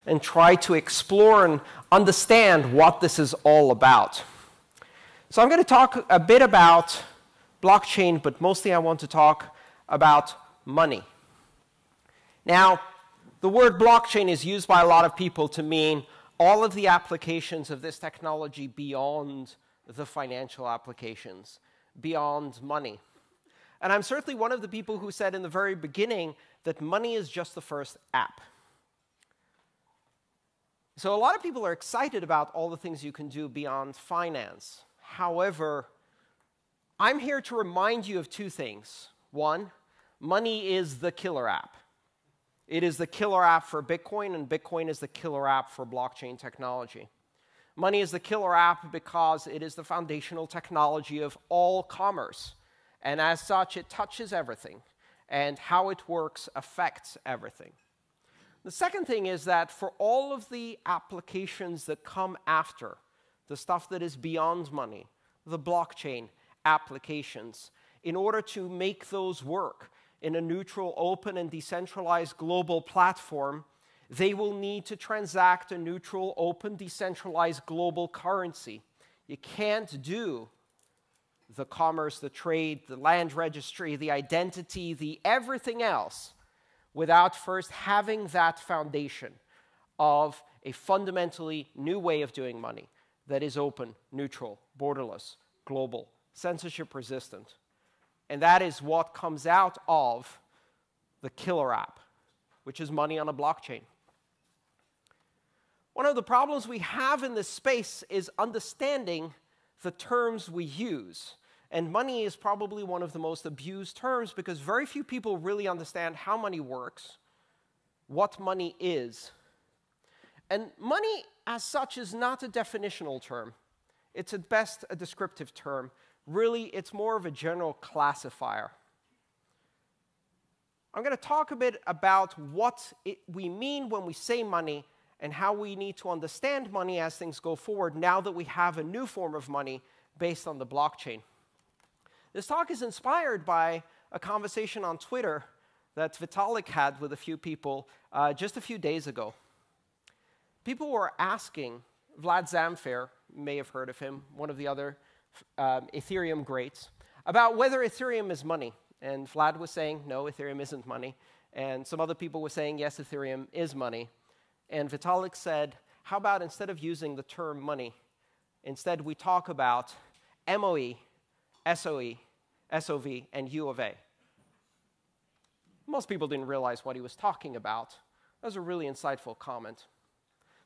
and try to explore and understand what this is all about. So I'm going to talk a bit about blockchain, but mostly I want to talk about money. Now, the word blockchain is used by a lot of people to mean all of the applications of this technology beyond the financial applications, beyond money. And I'm certainly one of the people who said in the very beginning that money is just the first app. So a lot of people are excited about all the things you can do beyond finance. However, I'm here to remind you of two things. One, money is the killer app. It is the killer app for Bitcoin, and Bitcoin is the killer app for blockchain technology. Money is the killer app because it is the foundational technology of all commerce. And as such, it touches everything. And how it works affects everything. The second thing is that for all of the applications that come after, the stuff that is beyond money, the blockchain applications, in order to make those work in a neutral, open, and decentralized global platform, they will need to transact a neutral, open, decentralized global currency. You can't do the commerce, the trade, the land registry, the identity, the everything else without first having that foundation of a fundamentally new way of doing money that is open, neutral, borderless, global, censorship-resistant. And that is what comes out of the killer app, which is money on a blockchain. One of the problems we have in this space is understanding the terms we use. And money is probably one of the most abused terms because very few people really understand how money works, what money is. And money, as such, is not a definitional term. It's at best a descriptive term. Really, it's more of a general classifier. I'm going to talk a bit about what we mean when we say money and how we need to understand money as things go forward now that we have a new form of money based on the blockchain. This talk is inspired by a conversation on Twitter that Vitalik had with a few people just a few days ago. People were asking Vlad Zamfir, you may have heard of him, one of the other Ethereum greats, about whether Ethereum is money. And Vlad was saying, no, Ethereum isn't money. And some other people were saying, yes, Ethereum is money. And Vitalik said, how about instead of using the term money, instead we talk about MOE, SOE, SOV, and U of A. Most people didn't realize what he was talking about. That was a really insightful comment.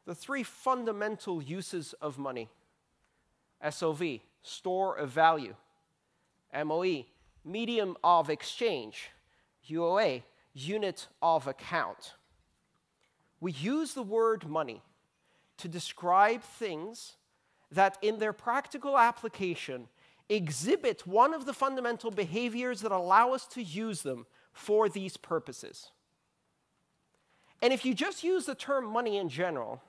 The three fundamental uses of money: SOV, store of value; MOE, medium of exchange; UOA, unit of account. We use the word money to describe things that in their practical application exhibit one of the fundamental behaviors that allow us to use them for these purposes. And if you just use the term money in general,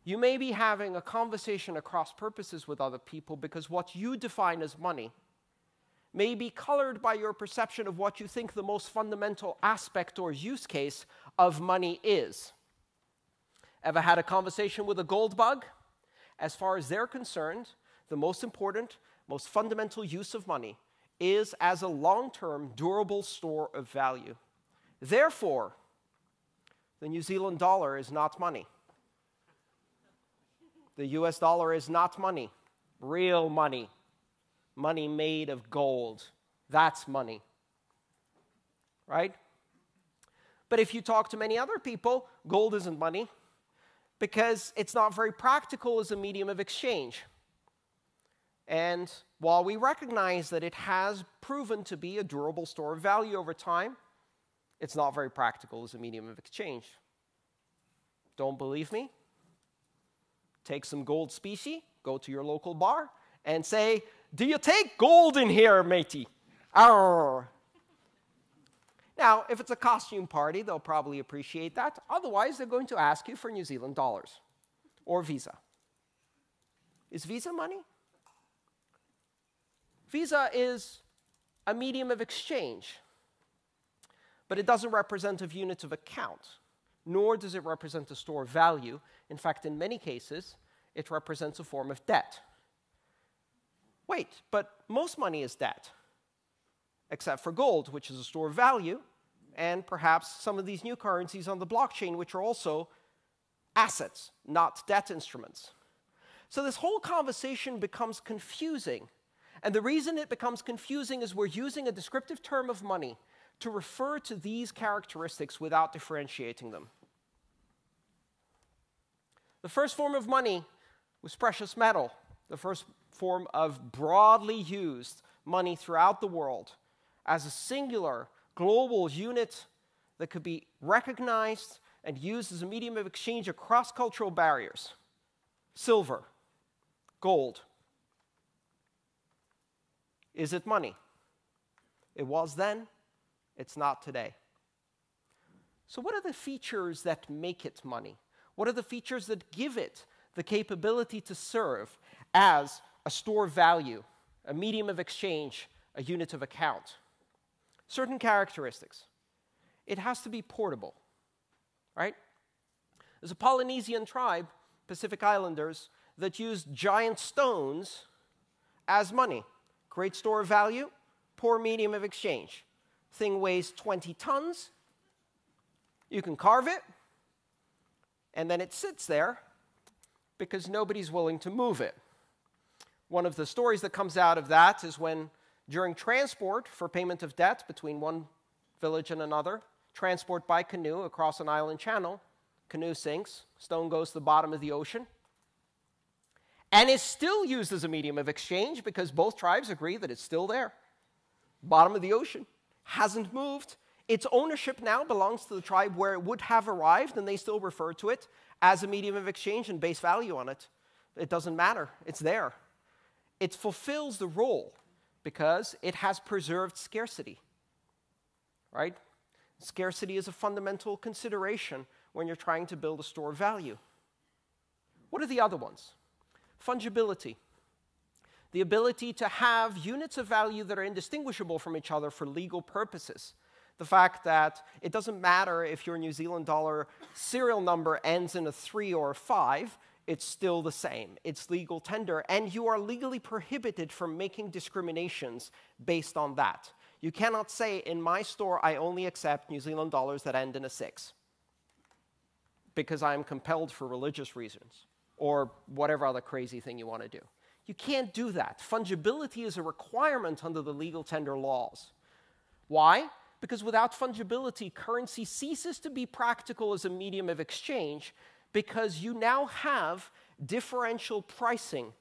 you may be having a conversation across purposes with other people because what you define as money may be colored by your perception of what you think the most fundamental aspect or use case of money is. Ever had a conversation with a gold bug? As far as they're concerned, the most important, most fundamental use of money is as a long-term, durable store of value. Therefore, the New Zealand dollar is not money. The US dollar is not money. Real money. Money made of gold. That's money. Right? But if you talk to many other people, gold isn't money because it's not very practical as a medium of exchange. And while we recognize that it has proven to be a durable store of value over time, it's not very practical as a medium of exchange. Don't believe me? Take some gold specie, go to your local bar, and say, "Do you take gold in here, matey?" Arr. Now, if it's a costume party, they'll probably appreciate that. Otherwise, they're going to ask you for New Zealand dollars or Visa. Is Visa money? Visa is a medium of exchange, but it doesn't represent a unit of account. nor does it represent a store of value. In fact, in many cases, it represents a form of debt. Wait, but most money is debt, except for gold, which is a store of value, and perhaps some of these new currencies on the blockchain, which are also assets, not debt instruments. So this whole conversation becomes confusing. And the reason it becomes confusing is we're using a descriptive term of money to refer to these characteristics without differentiating them. The first form of money was precious metal, the first form of broadly used money throughout the world as a singular global unit that could be recognized and used as a medium of exchange across cultural barriers. Silver, gold. Is it money? It was then, it's not today. So what are the features that make it money? What are the features that give it the capability to serve as a store of value, a medium of exchange, a unit of account? Certain characteristics. It has to be portable, right? There's a Polynesian tribe, Pacific Islanders, that used giant stones as money. Great store of value, poor medium of exchange. Thing weighs 20 tons. You can carve it, and then it sits there because nobody's willing to move it. One of the stories that comes out of that is when, during transport for payment of debt between one village and another, transport by canoe across an island channel, canoe sinks, stone goes to the bottom of the ocean, and is still used as a medium of exchange because both tribes agree that it's still there. Bottom of the ocean, hasn't moved. Its ownership now belongs to the tribe where it would have arrived, and they still refer to it as a medium of exchange and base value on it. It doesn't matter. It's there. It fulfills the role because it has preserved scarcity, right? Scarcity is a fundamental consideration when you're trying to build a store of value. What are the other ones? Fungibility. The ability to have units of value that are indistinguishable from each other for legal purposes. The fact that it doesn't matter if your New Zealand dollar serial number ends in a 3 or a 5, it's still the same. It's legal tender, and you are legally prohibited from making discriminations based on that. You cannot say, in my store, I only accept New Zealand dollars that end in a 6 because I am compelled for religious reasons or whatever other crazy thing you want to do. You can't do that. Fungibility is a requirement under the legal tender laws. Why? Because without fungibility, currency ceases to be practical as a medium of exchange because you now have differential pricing.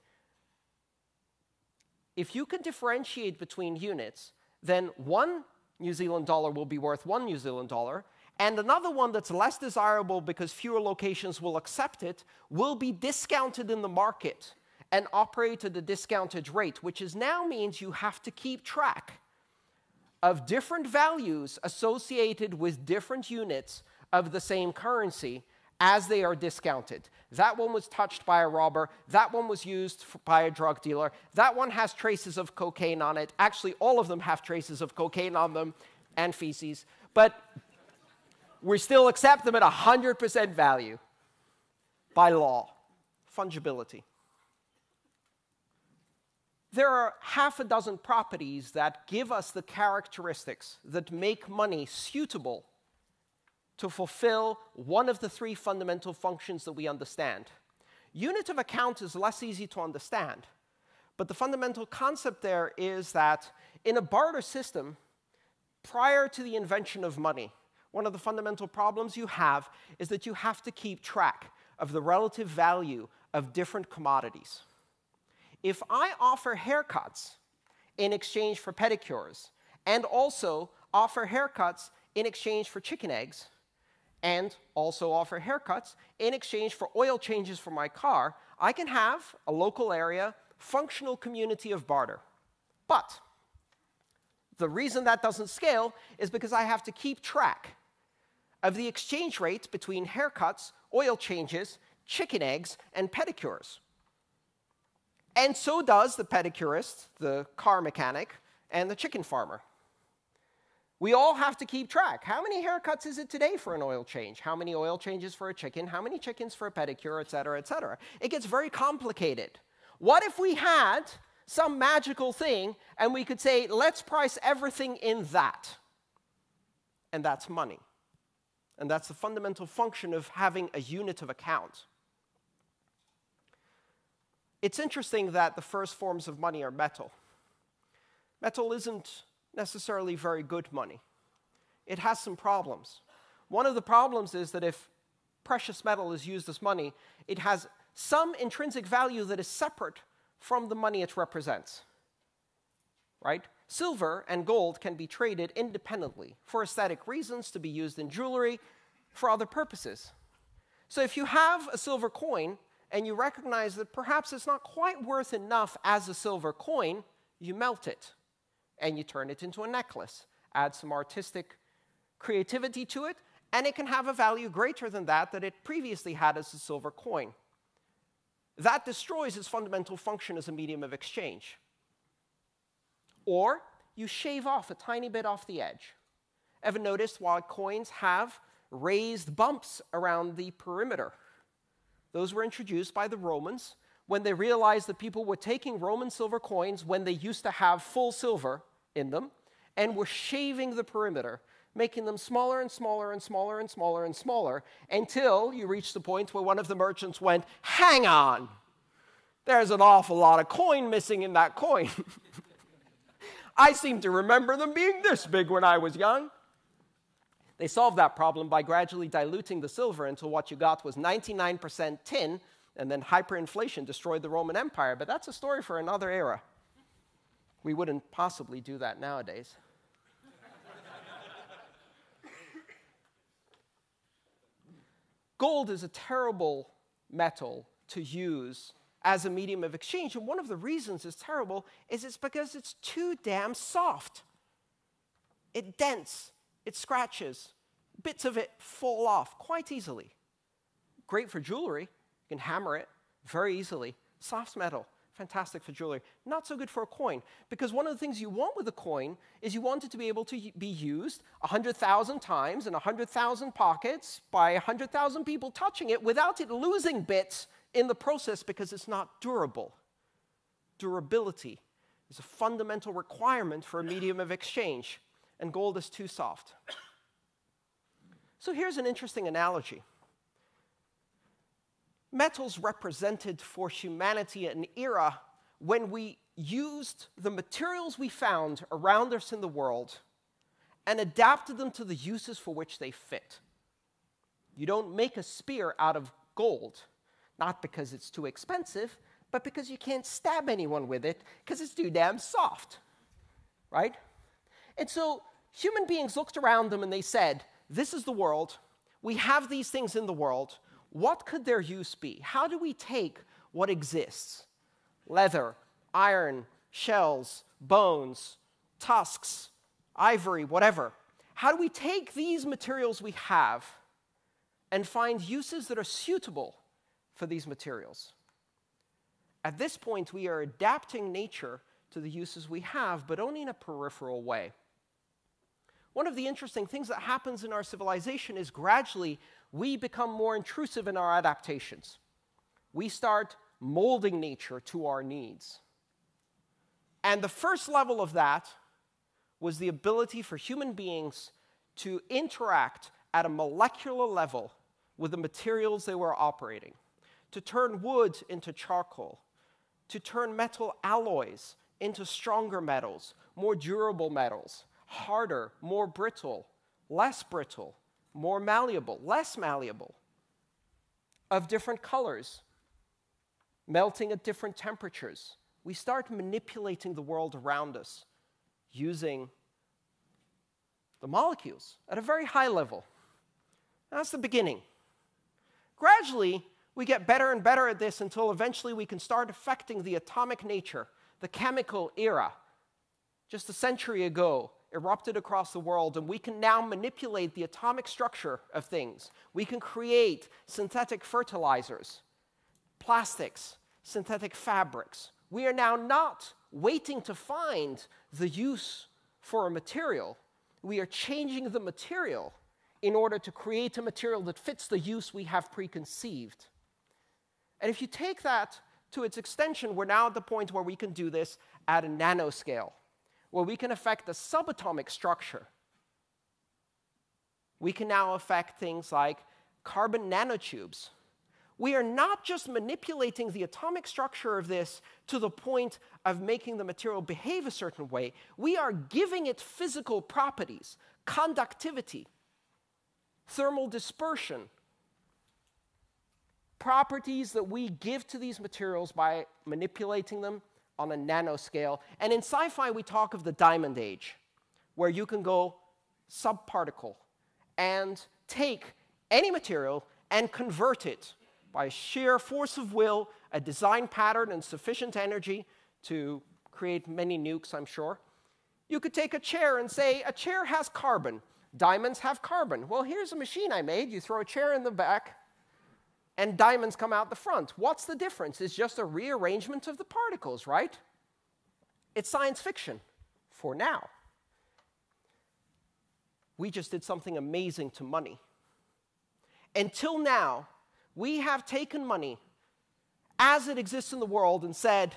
If you can differentiate between units, then one New Zealand dollar will be worth 1 New Zealand dollar, and another one that's less desirable because fewer locations will accept it will be discounted in the market and operate at a discounted rate, which now means you have to keep track of different values associated with different units of the same currency as they are discounted. That one was touched by a robber. That one was used by a drug dealer. That one has traces of cocaine on it. Actually, all of them have traces of cocaine on them and feces. But we still accept them at 100% value by law. Fungibility. There are half a dozen properties that give us the characteristics that make money suitable to fulfill one of the 3 fundamental functions that we understand. Unit of account is less easy to understand, but the fundamental concept there is that in a barter system, prior to the invention of money, one of the fundamental problems you have is that you have to keep track of the relative value of different commodities. If I offer haircuts in exchange for pedicures, and also offer haircuts in exchange for chicken eggs, and also offer haircuts in exchange for oil changes for my car, I can have a local area, functional community of barter. But the reason that doesn't scale is because I have to keep track of the exchange rate between haircuts, oil changes, chicken eggs, and pedicures. And so does the pedicurist, the car mechanic, and the chicken farmer. We all have to keep track. How many haircuts is it today for an oil change? How many oil changes for a chicken? How many chickens for a pedicure, et cetera, et cetera? It gets very complicated. What if we had some magical thing and we could say, let's price everything in that? And that's money. And that's the fundamental function of having a unit of account. It's interesting that the first forms of money are metal. Metal isn't necessarily very good money. It has some problems. One of the problems is that if precious metal is used as money, it has some intrinsic value that is separate from the money it represents. Right? Silver and gold can be traded independently for aesthetic reasons, to be used in jewelry, for other purposes. So if you have a silver coin and you recognize that perhaps it's not quite worth enough as a silver coin, you melt it and you turn it into a necklace. Add some artistic creativity to it, and it can have a value greater than that it previously had as a silver coin. That destroys its fundamental function as a medium of exchange. Or you shave off a tiny bit off the edge. Ever noticed why coins have raised bumps around the perimeter? Those were introduced by the Romans when they realized that people were taking Roman silver coins when they used to have full silver in them and were shaving the perimeter, making them smaller and smaller and smaller and smaller and smaller until you reached the point where one of the merchants went, hang on, there's an awful lot of coin missing in that coin. I seem to remember them being this big when I was young. They solved that problem by gradually diluting the silver until what you got was 99% tin, and then hyperinflation destroyed the Roman Empire. But that's a story for another era. We wouldn't possibly do that nowadays. Gold is a terrible metal to use as a medium of exchange, and one of the reasons it's terrible is it's because it's too damn soft. It dents, it scratches, bits of it fall off quite easily. Great for jewelry, you can hammer it very easily. Soft metal, fantastic for jewelry. Not so good for a coin, because one of the things you want with a coin is you want it to be able to be used 100,000 times in 100,000 pockets by 100,000 people touching it without it losing bits in the process, because it's not durable. Durability is a fundamental requirement for a medium of exchange, and gold is too soft. So here's an interesting analogy. Metals represented for humanity an era when we used the materials we found around us in the world and adapted them to the uses for which they fit. You don't make a spear out of gold, not because it's too expensive, but because you can't stab anyone with it because it's too damn soft, right? And so human beings looked around them and they said, this is the world. We have these things in the world. What could their use be? How do we take what exists? Leather, iron, shells, bones, tusks, ivory, whatever. How do we take these materials we have and find uses that are suitable for these materials? At this point, we are adapting nature to the uses we have, but only in a peripheral way. One of the interesting things that happens in our civilization is gradually we become more intrusive in our adaptations. We start molding nature to our needs. And the first level of that was the ability for human beings to interact at a molecular level with the materials they were operating, to turn wood into charcoal, to turn metal alloys into stronger metals, more durable metals, harder, more brittle, less brittle, more malleable, less malleable, of different colors, melting at different temperatures. We start manipulating the world around us using the molecules at a very high level. That's the beginning. Gradually, we get better and better at this until eventually we can start affecting the atomic nature. The chemical era, just a century ago, erupted across the world, and we can now manipulate the atomic structure of things. We can create synthetic fertilizers, plastics, synthetic fabrics. We are now not waiting to find the use for a material. We are changing the material in order to create a material that fits the use we have preconceived. And if you take that to its extension, we're now at the point where we can do this at a nanoscale, where we can affect the subatomic structure. We can now affect things like carbon nanotubes. We are not just manipulating the atomic structure of this to the point of making the material behave a certain way. We are giving it physical properties, conductivity, thermal dispersion, properties that we give to these materials by manipulating them on a nanoscale. And in sci-fi, we talk of the diamond age, where you can go subparticle and take any material and convert it by sheer force of will, a design pattern, and sufficient energy to create many nukes, I'm sure. You could take a chair and say, a chair has carbon. Diamonds have carbon. Well, here's a machine I made. You throw a chair in the back, and diamonds come out the front. What's the difference? It's just a rearrangement of the particles, right? It's science fiction for now. We just did something amazing to money. Until now, we have taken money as it exists in the world and said,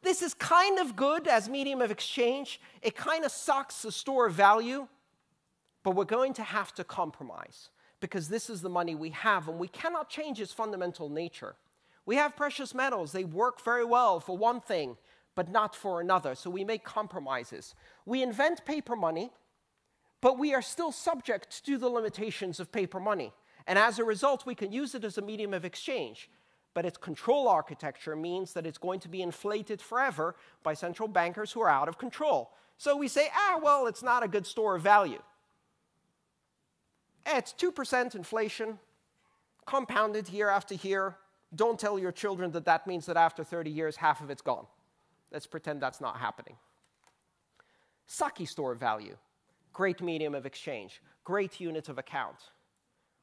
this is kind of good as medium of exchange. It kind of sucks to store value, but we're going to have to compromise because this is the money we have, and we cannot change its fundamental nature. We have precious metals. They work very well for one thing, but not for another, so we make compromises. We invent paper money, but we are still subject to the limitations of paper money. And as a result, we can use it as a medium of exchange. But its control architecture means that it's going to be inflated forever by central bankers who are out of control. So we say, well, it's not a good store of value. It's 2% inflation, compounded year after year. Don't tell your children that that means that after 30 years, half of it's gone. Let's pretend that's not happening. Sucky store of value, great medium of exchange, great unit of account.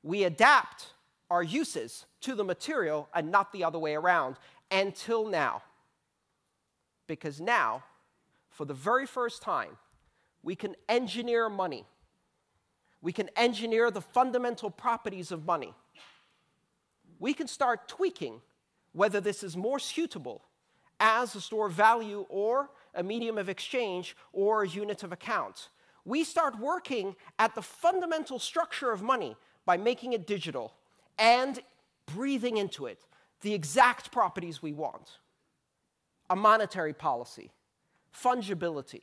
We adapt our uses to the material and not the other way around until now. Because now, for the very first time, we can engineer money. We can engineer the fundamental properties of money. We can start tweaking whether this is more suitable as a store of value or a medium of exchange or a unit of account. We start working at the fundamental structure of money by making it digital and breathing into it the exact properties we want. A monetary policy, fungibility,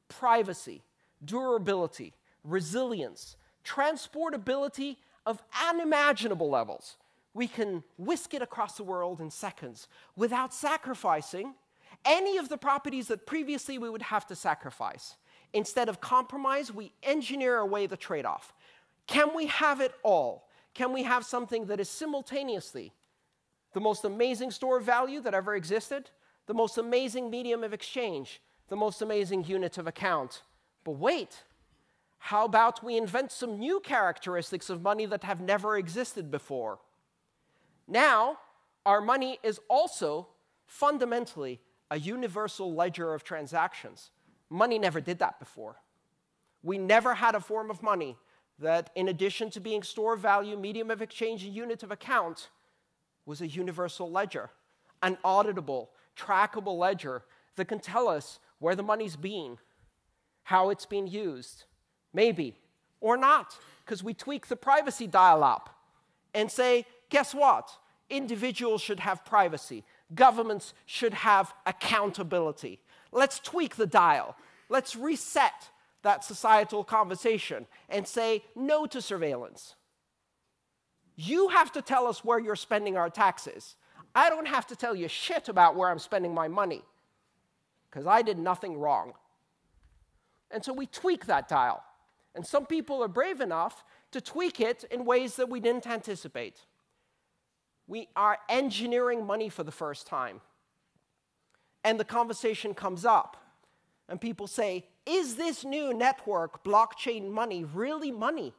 privacy, durability, resilience, transportability of unimaginable levels. We can whisk it across the world in seconds without sacrificing any of the properties that previously we would have to sacrifice. Instead of compromise, we engineer away the trade-off. Can we have it all? Can we have something that is simultaneously the most amazing store of value that ever existed, the most amazing medium of exchange, the most amazing unit of account? But wait, how about we invent some new characteristics of money that have never existed before? Now, our money is also fundamentally a universal ledger of transactions. Money never did that before. We never had a form of money that, in addition to being store of value, medium of exchange, and unit of account, was a universal ledger, an auditable, trackable ledger that can tell us where the money's been, how it's been used, maybe, or not, because we tweak the privacy dial up and say, guess what? Individuals should have privacy. Governments should have accountability. Let's tweak the dial. Let's reset that societal conversation and say no to surveillance. You have to tell us where you're spending our taxes. I don't have to tell you shit about where I'm spending my money because I did nothing wrong. And so we tweak that dial. And some people are brave enough to tweak it in ways that we didn't anticipate. We are engineering money for the first time. And the conversation comes up. And people say, is this new network, blockchain money, really money?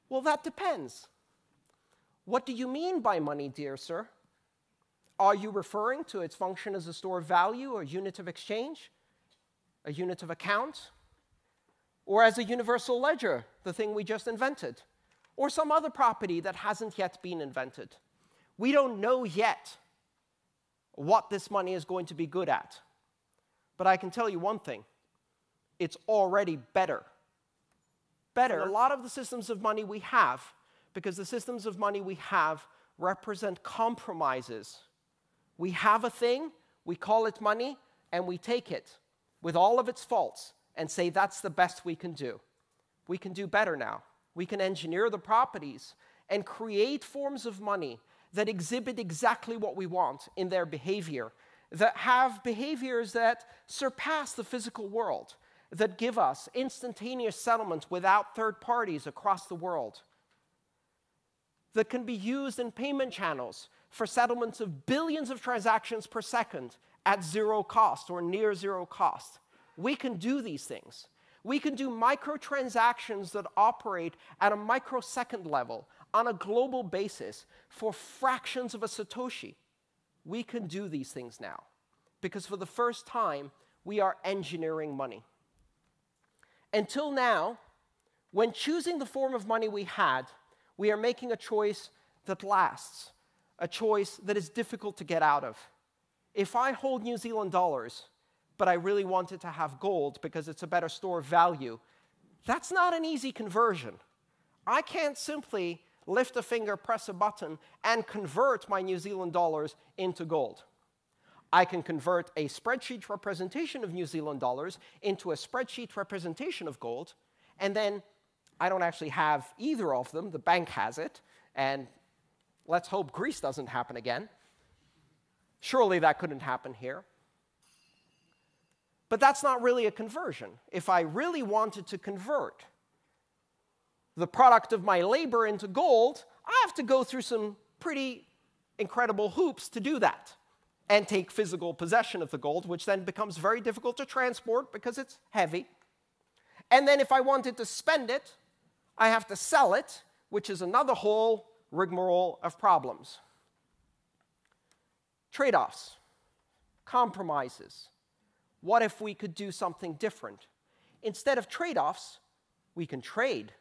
Well, that depends. What do you mean by money, dear sir? Are you referring to its function as a store of value or unit of exchange? A unit of account? or as a universal ledger, the thing we just invented, or some other property that hasn't yet been invented. We don't know yet what this money is going to be good at. But I can tell you one thing. It's already better. Better. A lot of the systems of money we have, because the systems of money we have represent compromises. We have a thing, we call it money, and we take it with all of its faults and say that's the best we can do. We can do better now. We can engineer the properties and create forms of money that exhibit exactly what we want in their behavior, that have behaviors that surpass the physical world, that give us instantaneous settlement without third parties across the world, that can be used in payment channels for settlements of billions of transactions per second at zero cost or near zero cost. We can do these things. We can do microtransactions that operate at a microsecond level on a global basis for fractions of a Satoshi. We can do these things now because for the first time, we are engineering money. Until now, when choosing the form of money we had, we are making a choice that lasts, a choice that is difficult to get out of. If I hold New Zealand dollars, but I really wanted to have gold because it's a better store of value, that's not an easy conversion. I can't simply lift a finger, press a button, and convert my New Zealand dollars into gold. I can convert a spreadsheet representation of New Zealand dollars into a spreadsheet representation of gold, and then I don't actually have either of them. The bank has it, and let's hope Greece doesn't happen again. Surely that couldn't happen here. But that's not really a conversion. If I really wanted to convert the product of my labor into gold, I have to go through some pretty incredible hoops to do that and take physical possession of the gold, which then becomes very difficult to transport because it's heavy. And then if I wanted to spend it, I have to sell it, which is another whole rigmarole of problems. Trade-offs, compromises. What if we could do something different? Instead of trade-offs, we can trade.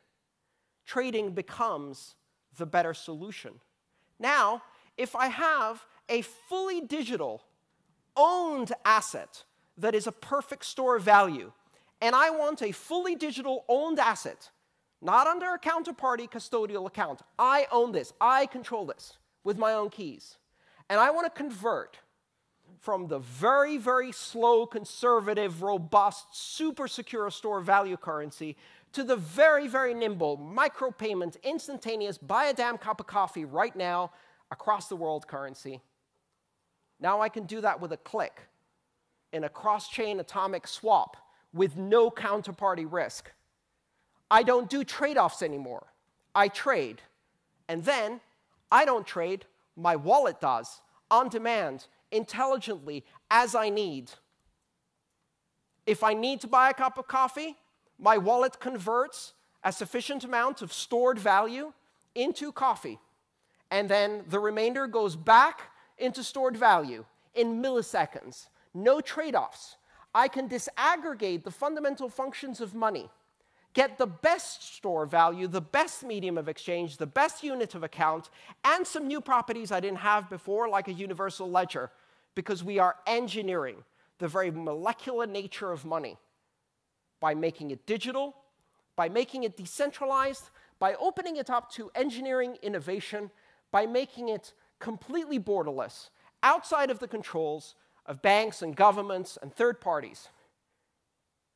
Trading becomes the better solution. Now, if I have a fully digital, owned asset that is a perfect store of value, and I want a fully digital owned asset, not under a counterparty custodial account. I own this. I control this with my own keys. And I want to convert from the very, very slow, conservative, robust, super secure store of value currency to the very, very nimble, micropayment, instantaneous, buy a damn cup of coffee right now, across the world currency. Now I can do that with a click in a cross-chain atomic swap with no counterparty risk. I don't do trade-offs anymore. I trade. And then I don't trade, my wallet does, on demand, intelligently, as I need. If I need to buy a cup of coffee, my wallet converts a sufficient amount of stored value into coffee. And then the remainder goes back into stored value in milliseconds. No trade-offs. I can disaggregate the fundamental functions of money, get the best store value, the best medium of exchange, the best unit of account, and some new properties I didn't have before, like a universal ledger, because we are engineering the very molecular nature of money by making it digital, by making it decentralized, by opening it up to engineering innovation, by making it completely borderless, outside of the controls of banks and governments and third parties,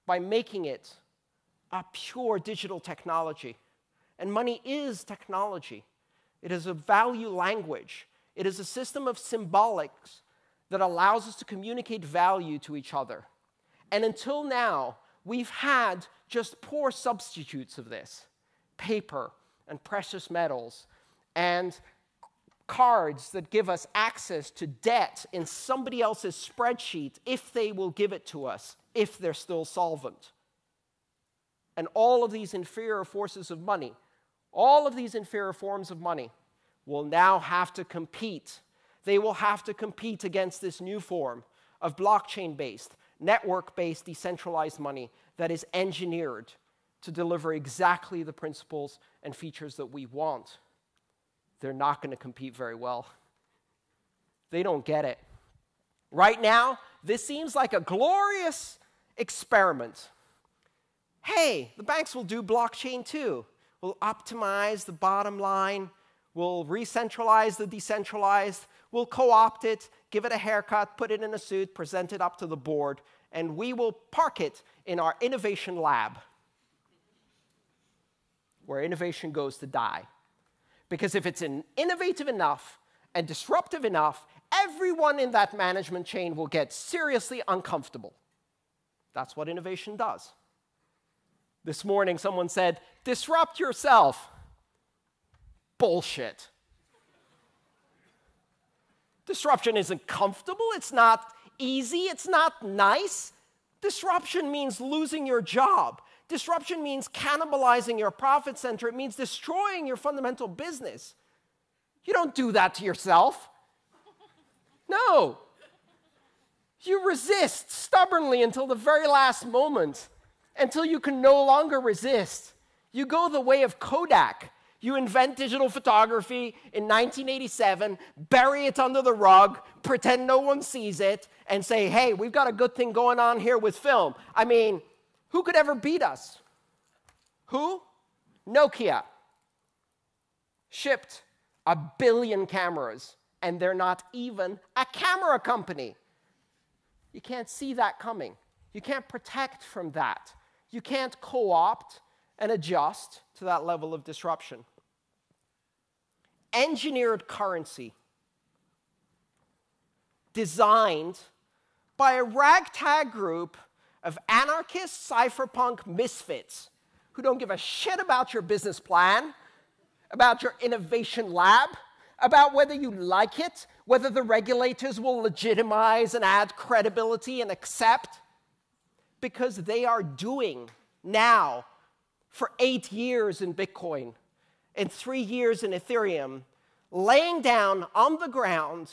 by making it a pure digital technology. And money is technology. It is a value language. It is a system of symbolics that allows us to communicate value to each other. And until now, we've had just poor substitutes of this. Paper and precious metals and cards that give us access to debt in somebody else's spreadsheet if they will give it to us, if they're still solvent. And all of these inferior forces of money, all of these inferior forms of money will now have to compete. They will have to compete against this new form of blockchain-based, network-based, decentralized money that is engineered to deliver exactly the principles and features that we want, they're not going to compete very well. They don't get it. Right now, this seems like a glorious experiment. Hey, the banks will do blockchain too. We'll optimize the bottom line. We'll re-centralize the decentralized. We'll co-opt it, give it a haircut, put it in a suit, present it up to the board, and we will park it in our innovation lab, where innovation goes to die. Because if it's innovative enough and disruptive enough, everyone in that management chain will get seriously uncomfortable. That's what innovation does. This morning, someone said, disrupt yourself. Bullshit. Disruption isn't comfortable. It's not easy. It's not nice. Disruption means losing your job. Disruption means cannibalizing your profit center. It means destroying your fundamental business. You don't do that to yourself. No. You resist stubbornly until the very last moment, until you can no longer resist. You go the way of Kodak. You invent digital photography in 1987, bury it under the rug, pretend no one sees it, and say, hey, we've got a good thing going on here with film. I mean, who could ever beat us? Who? Nokia. Shipped 1 billion cameras, and they're not even a camera company. You can't see that coming. You can't protect from that. You can't co-opt and adjust to that level of disruption. Engineered currency, designed by a ragtag group of anarchist cypherpunk misfits who don't give a shit about your business plan, about your innovation lab, about whether you like it, whether the regulators will legitimize and add credibility and accept, because they are doing now for 8 years in Bitcoin and 3 years in Ethereum, laying down on the ground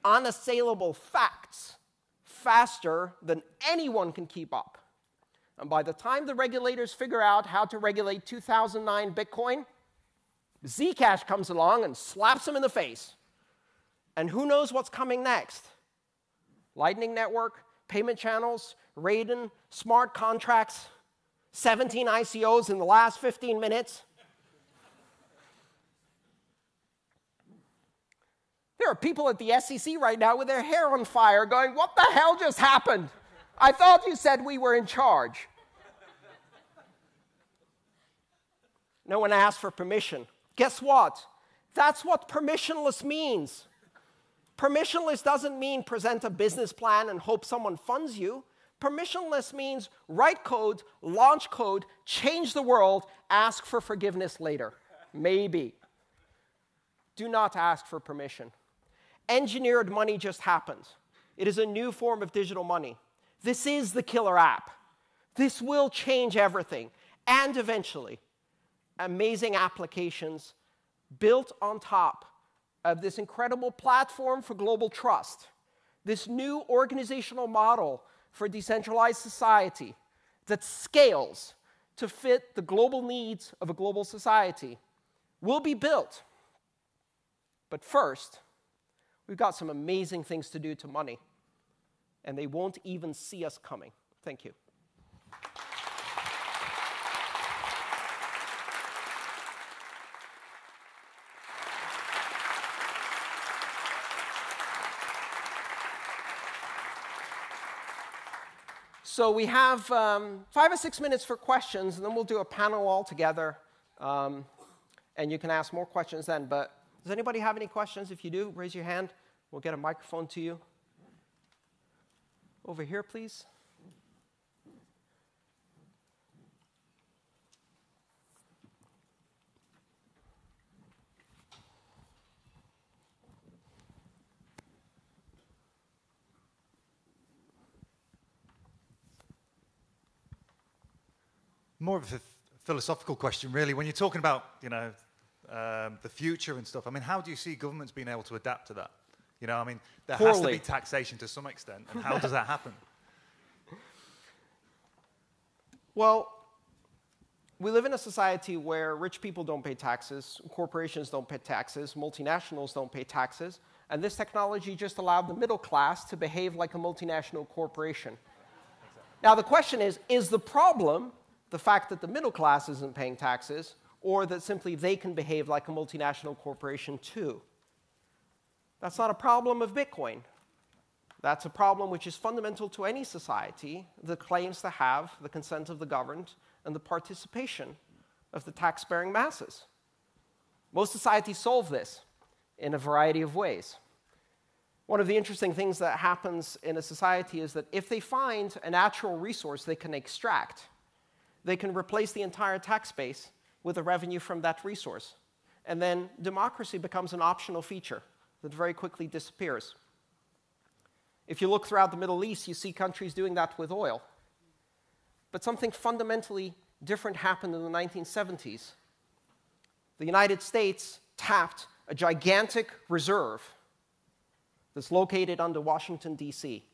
unassailable facts faster than anyone can keep up. And by the time the regulators figure out how to regulate 2009 Bitcoin, Zcash comes along and slaps them in the face. And who knows what's coming next? Lightning Network, payment channels, Raiden, smart contracts, 17 ICOs in the last 15 minutes. There are people at the SEC right now with their hair on fire going, what the hell just happened? I thought you said we were in charge. No one asked for permission. Guess what? That's what permissionless means. Permissionless doesn't mean present a business plan and hope someone funds you. Permissionless means write code, launch code, change the world, ask for forgiveness later. Maybe. Do not ask for permission. Engineered money just happened. It is a new form of digital money. This is the killer app. This will change everything. And eventually, amazing applications built on top of this incredible platform for global trust, this new organizational model for decentralized society that scales to fit the global needs of a global society will be built. But first, we've got some amazing things to do to money, and they won't even see us coming. Thank you. So we have 5 or 6 minutes for questions, and then we'll do a panel all together, and you can ask more questions then. But does anybody have any questions? If you do, raise your hand. We'll get a microphone to you. Over here, please. More of a philosophical question, really. When you're talking about, the future and stuff, I mean, how do you see governments being able to adapt to that? I mean, there has to be taxation to some extent, and how does that happen? Well, we live in a society where rich people don't pay taxes, corporations don't pay taxes, multinationals don't pay taxes, and this technology just allowed the middle class to behave like a multinational corporation. Exactly. Now, the question is the problem the fact that the middle class isn't paying taxes, or that simply they can behave like a multinational corporation too? That's not a problem of Bitcoin. That's a problem which is fundamental to any society that claims to have the consent of the governed and the participation of the tax-bearing masses. Most societies solve this in a variety of ways. One of the interesting things that happens in a society is that if they find a natural resource they can extract, they can replace the entire tax base with the revenue from that resource. And then democracy becomes an optional feature that very quickly disappears. If you look throughout the Middle East, you see countries doing that with oil. But something fundamentally different happened in the 1970s. The United States tapped a gigantic reserve that's located under Washington, D.C.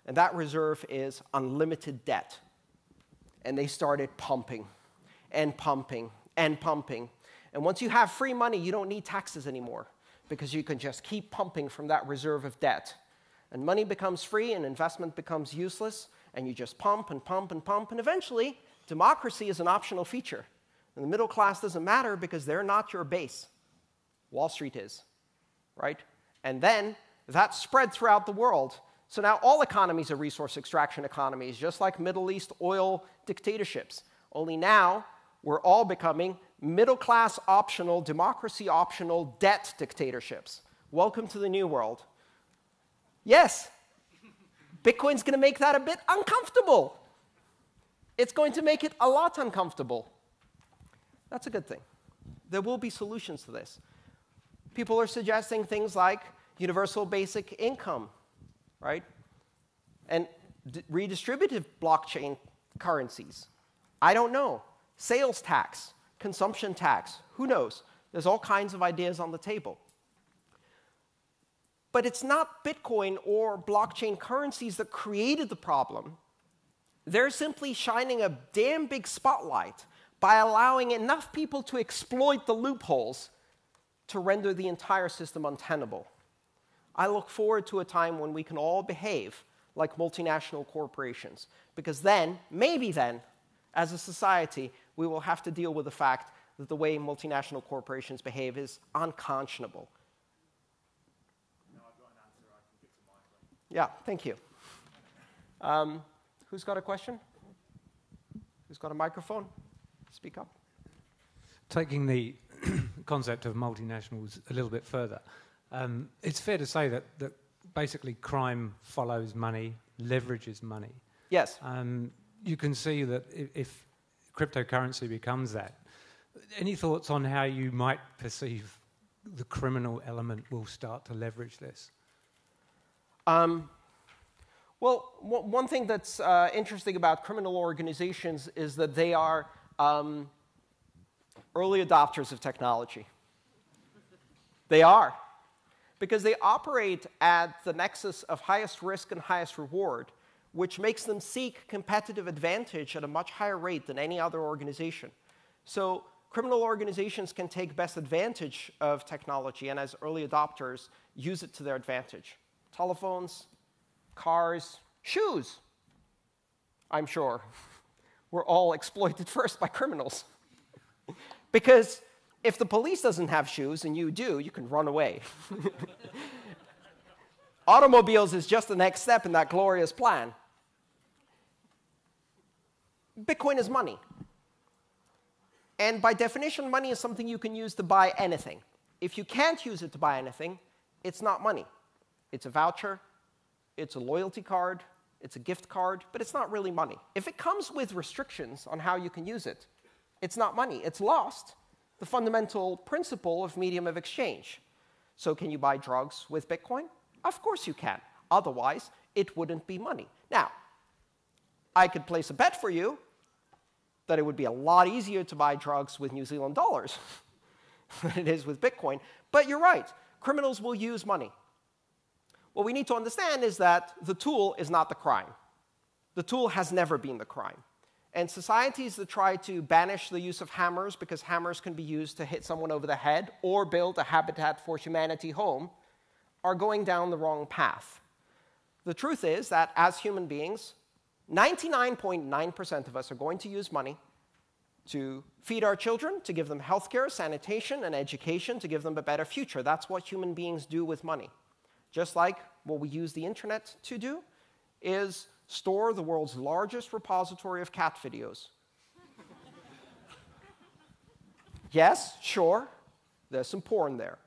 And that reserve is unlimited debt. And they started pumping and pumping and pumping. And once you have free money, you don't need taxes anymore because you can just keep pumping from that reserve of debt. And money becomes free and investment becomes useless, and you just pump and pump and pump, and eventually democracy is an optional feature. And the middle class doesn't matter because they're not your base. Wall Street is, right? And then that spread throughout the world. So now all economies are resource extraction economies, just like Middle East oil dictatorships. Only now we're all becoming middle-class optional, democracy optional debt dictatorships. Welcome to the new world. Yes, Bitcoin's going to make that a bit uncomfortable. It's going to make it a lot uncomfortable. That's a good thing. There will be solutions to this. People are suggesting things like universal basic income, right? And redistributive blockchain currencies. I don't know. Sales tax, consumption tax, who knows? There's all kinds of ideas on the table. But it's not Bitcoin or blockchain currencies that created the problem. They're simply shining a damn big spotlight by allowing enough people to exploit the loopholes to render the entire system untenable. I look forward to a time when we can all behave like multinational corporations, because then, maybe then, as a society, we will have to deal with the fact that the way multinational corporations behave is unconscionable. Yeah, thank you. Who's got a question? Who's got a microphone? Speak up. Taking the concept of multinationals a little bit further, it's fair to say that basically crime follows money, leverages money. Yes. You can see that if cryptocurrency becomes that, any thoughts on how you might perceive the criminal element will start to leverage this? Well, one thing that's interesting about criminal organizations is that they are early adopters of technology. They are. Because they operate at the nexus of highest risk and highest reward, which makes them seek competitive advantage at a much higher rate than any other organization. So criminal organizations can take best advantage of technology and, as early adopters, use it to their advantage. Telephones, cars, shoes, I'm sure, were all exploited first by criminals. Because if the police doesn't have shoes and you do, you can run away. Automobiles is just the next step in that glorious plan. Bitcoin is money. And by definition, money is something you can use to buy anything. If you can't use it to buy anything, it's not money. It's a voucher, it's a loyalty card, it's a gift card, but it's not really money. If it comes with restrictions on how you can use it, it's not money. It's lost the fundamental principle of medium of exchange. So can you buy drugs with Bitcoin? Of course you can. Otherwise, it wouldn't be money. Now, I could place a bet for you that it would be a lot easier to buy drugs with New Zealand dollars than it is with Bitcoin. But you're right. Criminals will use money. What we need to understand is that the tool is not the crime. The tool has never been the crime. And societies that try to banish the use of hammers because hammers can be used to hit someone over the head or build a Habitat for Humanity home are going down the wrong path. The truth is that as human beings, 99.9% of us are going to use money to feed our children, to give them healthcare, sanitation, and education, to give them a better future. That's what human beings do with money. Just like what we use the internet to do is store the world's largest repository of cat videos. Yes, sure, there's some porn there.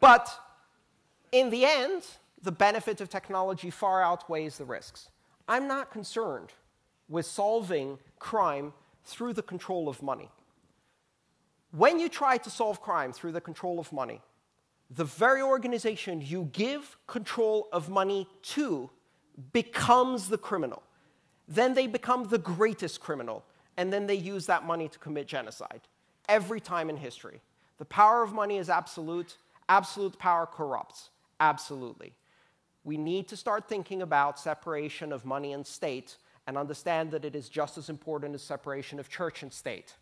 But in the end, the benefit of technology far outweighs the risks. I'm not concerned with solving crime through the control of money. When you try to solve crime through the control of money, the very organization you give control of money to becomes the criminal. Then they become the greatest criminal, and then they use that money to commit genocide. Every time in history. The power of money is absolute. Absolute power corrupts. Absolutely. We need to start thinking about separation of money and state and understand that it is just as important as separation of church and state.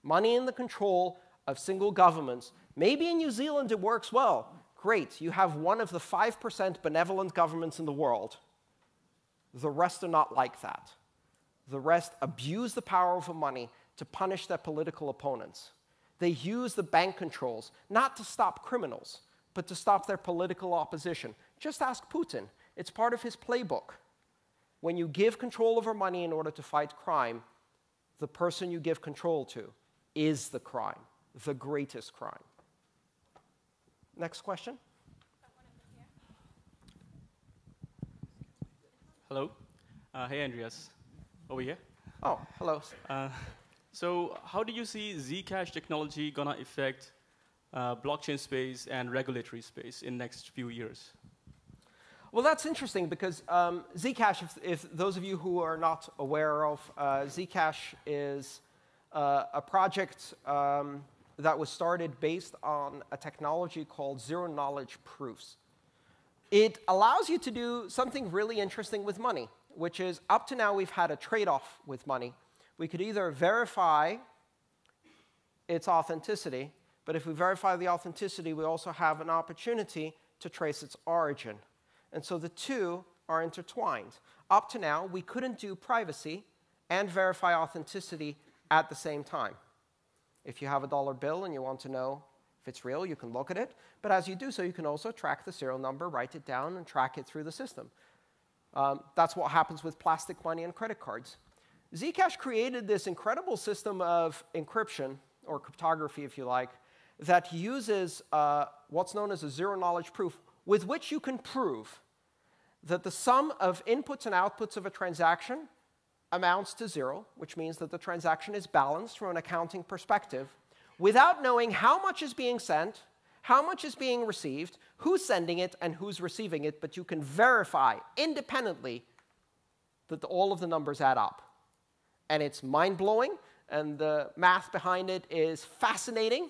Money in the control of single governments. Maybe in New Zealand it works well. Great, you have one of the 5% benevolent governments in the world. The rest are not like that. The rest abuse the power of money to punish their political opponents. They use the bank controls not to stop criminals, but to stop their political opposition. Just ask Putin. It's part of his playbook. When you give control over money in order to fight crime, the person you give control to is the crime, the greatest crime. Next question. Hello. Hey, Andreas. Over here. Oh, hello. So how do you see Zcash technology going to affect blockchain space and regulatory space in next few years? Well, that's interesting because Zcash, if those of you who are not aware of, Zcash is a project that was started based on a technology called zero-knowledge proofs. It allows you to do something really interesting with money, which is up to now we've had a trade-off with money. We could either verify its authenticity, but if we verify the authenticity, we also have an opportunity to trace its origin. And so the two are intertwined. Up to now, we couldn't do privacy and verify authenticity at the same time. If you have a dollar bill and you want to know if it's real, you can look at it. But as you do so, you can also track the serial number, write it down, and track it through the system. That's what happens with plastic money and credit cards. Zcash created this incredible system of encryption, or cryptography if you like, that uses what's known as a zero-knowledge proof, with which you can prove that the sum of inputs and outputs of a transaction amounts to zero, which means that the transaction is balanced from an accounting perspective, without knowing how much is being sent, how much is being received, who's sending it, and who's receiving it, but you can verify independently that all of the numbers add up. And it's mind-blowing, and the math behind it is fascinating,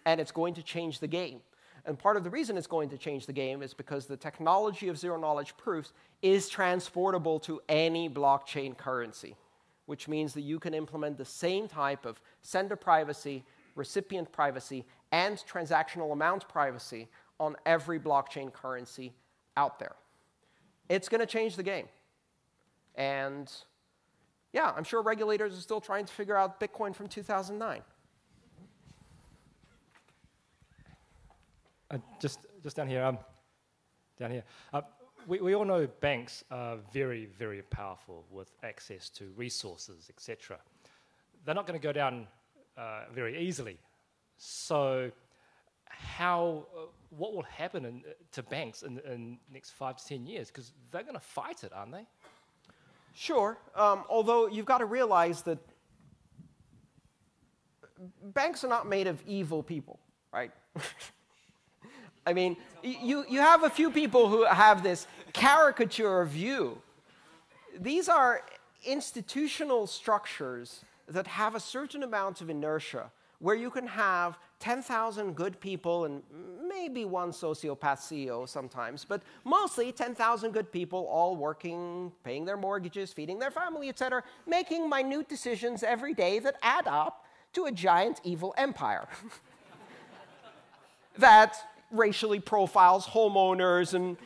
and it's going to change the game. And part of the reason it's going to change the game is because the technology of zero-knowledge proofs is transportable to any blockchain currency, which means that you can implement the same type of sender privacy, recipient privacy, and transactional amount privacy on every blockchain currency out there. It's going to change the game. And yeah, I'm sure regulators are still trying to figure out Bitcoin from 2009. Just down here, we all know banks are very, very powerful with access to resources, etc. They're not going to go down very easily. So what will happen to banks in the next 5 to 10 years? Because they're going to fight it, aren't they? Sure, although you've got to realize that banks are not made of evil people, right? I mean, you have a few people who have this caricature view. These are institutional structures that have a certain amount of inertia, where you can have 10,000 good people and maybe one sociopath CEO sometimes, but mostly 10,000 good people all working, paying their mortgages, feeding their family, etc., making minute decisions every day that add up to a giant evil empire that racially profiles homeowners and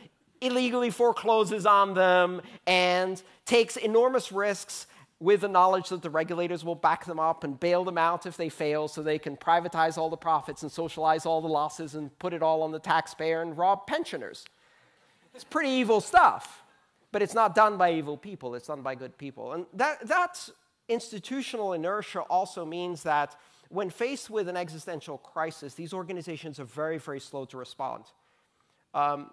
illegally forecloses on them and takes enormous risks with the knowledge that the regulators will back them up and bail them out if they fail so they can privatize all the profits and socialize all the losses and put it all on the taxpayer and rob pensioners. It's pretty evil stuff, but it's not done by evil people. It's done by good people. And that institutional inertia also means that when faced with an existential crisis, these organizations are very, very slow to respond.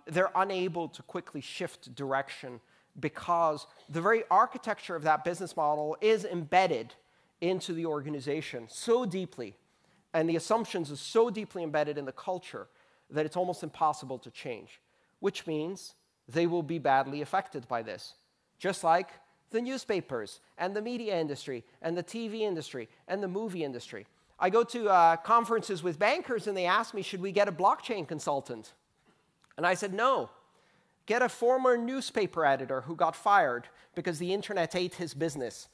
They're unable to quickly shift direction because the very architecture of that business model is embedded into the organization so deeply, and the assumptions are so deeply embedded in the culture that it's almost impossible to change, which means they will be badly affected by this, just like the newspapers and the media industry and the TV industry and the movie industry. I go to conferences with bankers, and they ask me, should we get a blockchain consultant? And I said, no. Get a former newspaper editor who got fired because the internet ate his business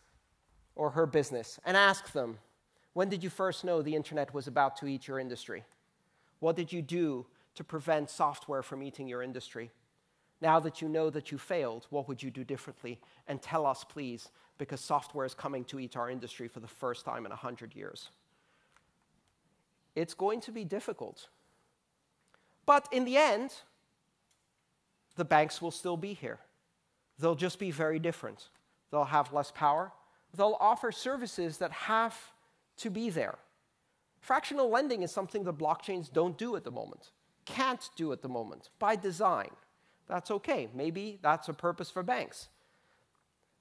or her business, and ask them, when did you first know the internet was about to eat your industry? What did you do to prevent software from eating your industry? Now that you know that you failed, what would you do differently? And tell us, please, because software is coming to eat our industry for the first time in 100 years. It's going to be difficult. But in the end, the banks will still be here. They'll just be very different. They'll have less power. They'll offer services that have to be there. Fractional lending is something the blockchains don't do at the moment, can't do at the moment, by design. That's okay. Maybe that's a purpose for banks.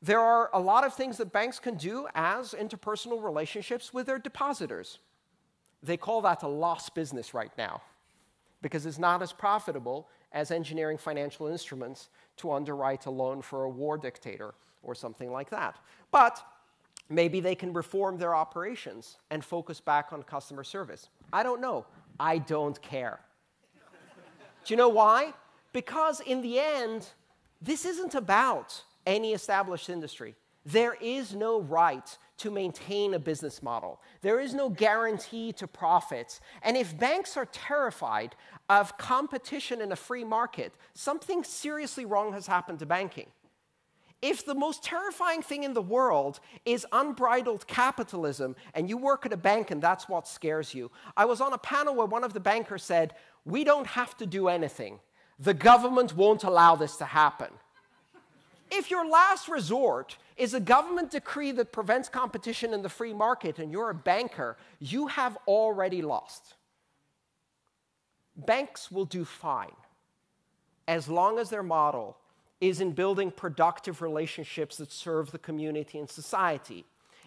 There are a lot of things that banks can do as interpersonal relationships with their depositors. They call that a lost business right now, because it's not as profitable as engineering financial instruments to underwrite a loan for a war dictator or something like that. But maybe they can reform their operations and focus back on customer service. I don't know. I don't care. Do you know why? Because in the end, this isn't about any established industry. There is no right to maintain a business model. There is no guarantee to profits. And if banks are terrified of competition in a free market, something seriously wrong has happened to banking. If the most terrifying thing in the world is unbridled capitalism, and you work at a bank and that's what scares you. I was on a panel where one of the bankers said, we don't have to do anything. The government won't allow this to happen. If your last resort is a government decree that prevents competition in the free market and you're a banker, you have already lost. Banks will do fine as long as their model is in building productive relationships that serve the community and society.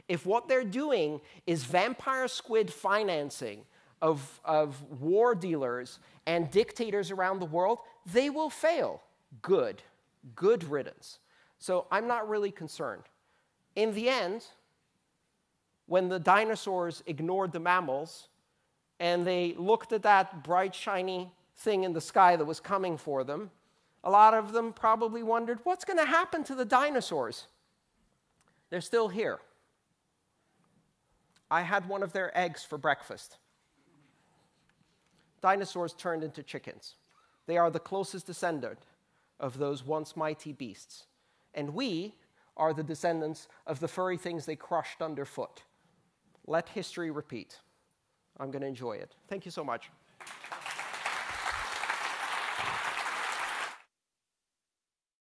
If what they're doing is vampire squid financing of war dealers and dictators around the world, they will fail. Good riddance. So I'm not really concerned. In the end, when the dinosaurs ignored the mammals and they looked at that bright, shiny thing in the sky that was coming for them, a lot of them probably wondered, what's going to happen to the dinosaurs? They're still here. I had one of their eggs for breakfast. Dinosaurs turned into chickens. They are the closest descendant of those once mighty beasts. And we are the descendants of the furry things they crushed underfoot. Let history repeat. I'm going to enjoy it. Thank you so much.